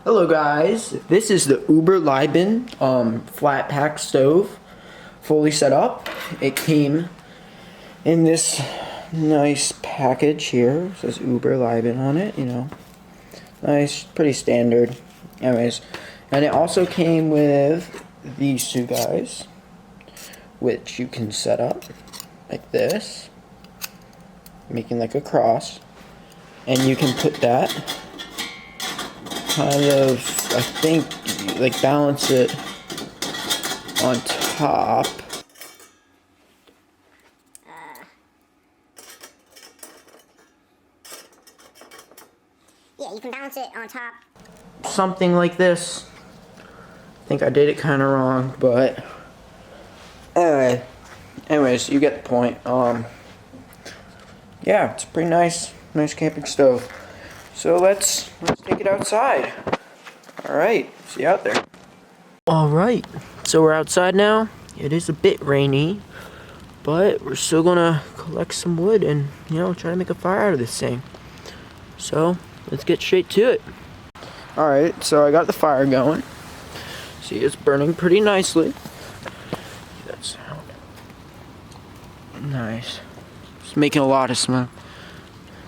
Hello guys, this is the Überleben Flatpack Stove, fully set up. It came in this nice package here. It says Überleben on it, you know. Nice, pretty standard. Anyways, and it also came with these two guys, which you can set up like this, making like a cross, and you can put that kind of, I think, like balance it on top. Yeah, you can balance it on top. Something like this. I think I did it kind of wrong, but anyways, you get the point. Yeah, it's a pretty nice camping stove. So let's take it outside. Alright, see you out there. Alright, so we're outside now. It is a bit rainy, but we're still gonna collect some wood and, you know, try to make a fire out of this thing. So, let's get straight to it. Alright, so I got the fire going. See, it's burning pretty nicely. That sound. Nice. It's making a lot of smoke.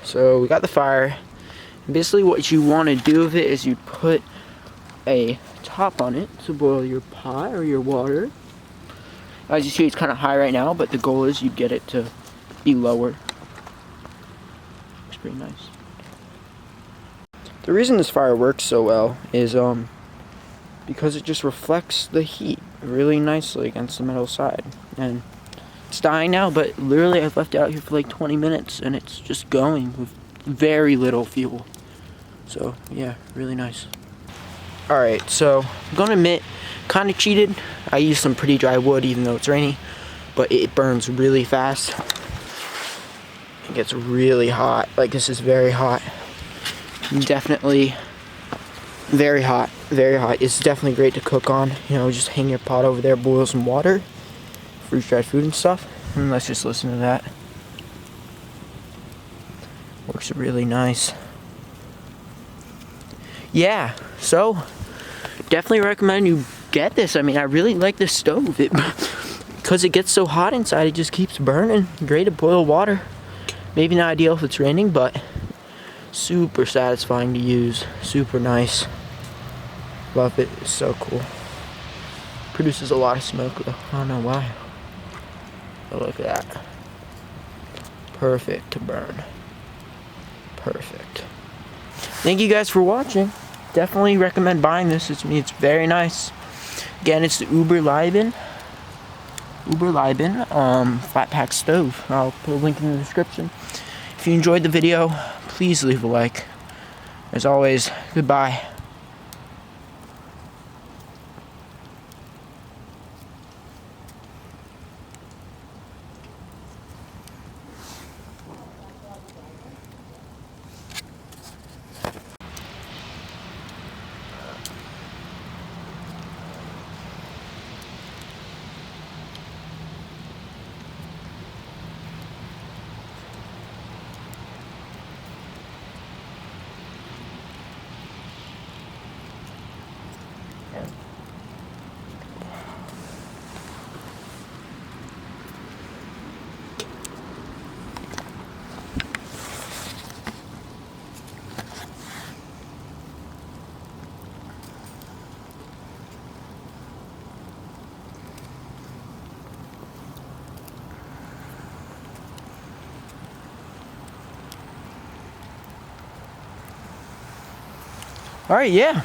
So, we got the fire. Basically what you want to do with it is you put a top on it to boil your pot or your water. As you see, it's kind of high right now, but the goal is you get it to be lower. It's pretty nice. The reason this fire works so well is because it just reflects the heat really nicely against the metal side. And it's dying now, but literally I've left it out here for like 20 minutes and it's just going with very little fuel. So yeah, really nice. Alright, so I'm gonna admit, kinda cheated. I used some pretty dry wood even though it's rainy, but it burns really fast. It gets really hot. Like, this is very hot. Definitely very hot, very hot. It's definitely great to cook on. You know, just hang your pot over there, boil some water, freeze-dried food and stuff, and let's just listen to that. Works really nice. Yeah, so definitely recommend you get this. I mean, I really like this stove. Because it gets so hot inside, it just keeps burning. Great to boil water. Maybe not ideal if it's raining, but super satisfying to use. Super nice. Love it. It's so cool. Produces a lot of smoke though. I don't know why. But look at that. Perfect to burn. Perfect. Thank you guys for watching. Definitely recommend buying this. It's very nice. Again, it's the Überleben Flatpack Stove. I'll put a link in the description. If you enjoyed the video, please leave a like. As always, goodbye. Alright, yeah.